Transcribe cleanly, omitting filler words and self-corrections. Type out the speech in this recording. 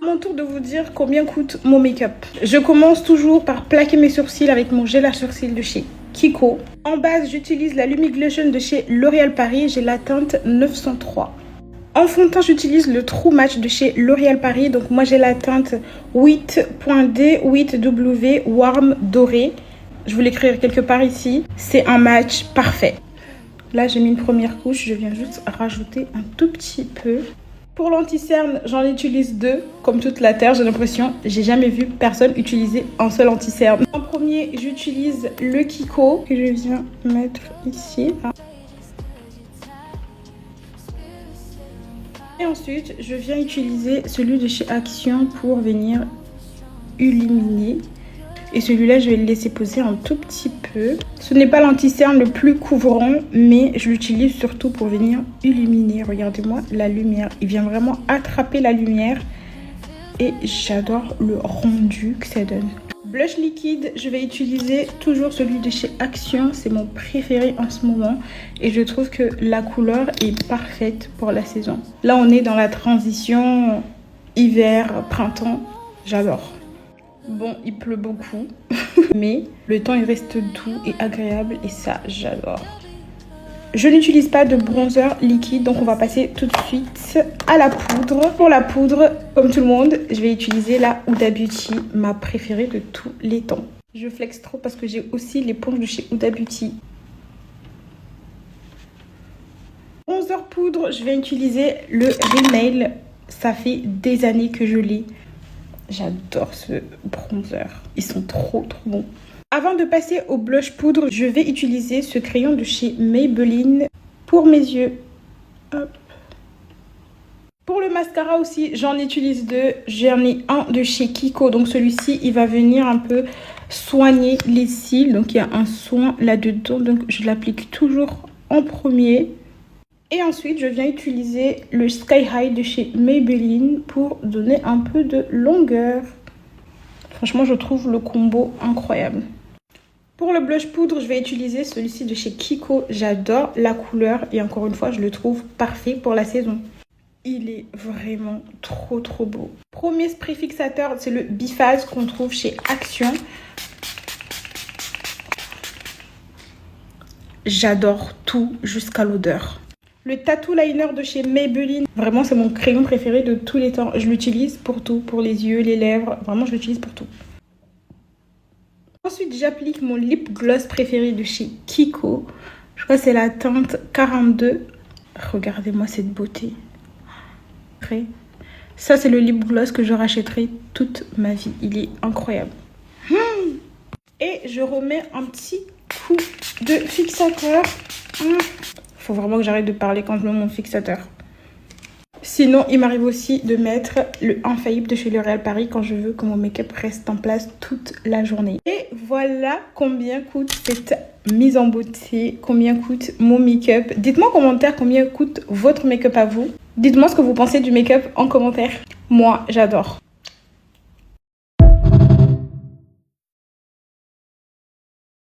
Mon tour de vous dire combien coûte mon make-up. Je commence toujours par plaquer mes sourcils avec mon gel à sourcils de chez Kiko. En base, j'utilise la Lumiglotion de chez L'Oréal Paris. J'ai la teinte 903. En fond de teint, j'utilise le True Match de chez L'Oréal Paris. Donc moi, j'ai la teinte 8.D 8W Warm Doré. Je vais l'écrire quelque part ici. C'est un match parfait. Là, j'ai mis une première couche. Je viens juste rajouter un tout petit peu. Pour l'anti-cerne, j'en utilise deux, comme toute la terre, j'ai l'impression. J'ai jamais vu personne utiliser un seul anti-cerne. En premier, j'utilise le Kiko, que je viens mettre ici. Et ensuite, je viens utiliser celui de chez Action pour venir illuminer. Et celui-là, je vais le laisser poser un tout petit peu. Ce n'est pas l'anti-cerne le plus couvrant, mais je l'utilise surtout pour venir illuminer. Regardez-moi la lumière. Il vient vraiment attraper la lumière. Et j'adore le rendu que ça donne. Blush liquide, je vais utiliser toujours celui de chez Action. C'est mon préféré en ce moment. Et je trouve que la couleur est parfaite pour la saison. Là, on est dans la transition hiver-printemps. J'adore. Bon, il pleut beaucoup, mais le temps il reste doux et agréable et ça, j'adore. Je n'utilise pas de bronzer liquide, donc on va passer tout de suite à la poudre. Pour la poudre, comme tout le monde, je vais utiliser la Huda Beauty, ma préférée de tous les temps. Je flex trop parce que j'ai aussi l'éponge de chez Huda Beauty. Bronzer poudre, je vais utiliser le Rimmel. Ça fait des années que je l'ai. J'adore ce bronzer. Ils sont trop bons. Avant de passer au blush poudre, je vais utiliser ce crayon de chez Maybelline pour mes yeux. Hop. Pour le mascara aussi, j'en utilise deux. J'en ai un de chez Kiko. Donc celui-ci, il va venir un peu soigner les cils. Donc il y a un soin là-dedans. Donc je l'applique toujours en premier. Et ensuite, je viens utiliser le Sky High de chez Maybelline pour donner un peu de longueur. Franchement, je trouve le combo incroyable. Pour le blush poudre, je vais utiliser celui-ci de chez Kiko. J'adore la couleur et encore une fois, je le trouve parfait pour la saison. Il est vraiment trop beau. Premier spray fixateur, c'est le Biphase qu'on trouve chez Action. J'adore tout jusqu'à l'odeur. Le Tattoo Liner de chez Maybelline, vraiment c'est mon crayon préféré de tous les temps. Je l'utilise pour tout, pour les yeux, les lèvres, vraiment je l'utilise pour tout. Ensuite j'applique mon lip gloss préféré de chez Kiko. Je crois que c'est la teinte 42. Regardez-moi cette beauté. Ça c'est le lip gloss que je rachèterai toute ma vie. Il est incroyable. Et je remets un petit coup de fixateur. Faut vraiment que j'arrête de parler quand je mets mon fixateur. Sinon, il m'arrive aussi de mettre le Infaillible de chez L'Oréal Paris quand je veux que mon make-up reste en place toute la journée. Et voilà combien coûte cette mise en beauté, combien coûte mon make-up. Dites-moi en commentaire combien coûte votre make-up à vous. Dites-moi ce que vous pensez du make-up en commentaire. Moi, j'adore.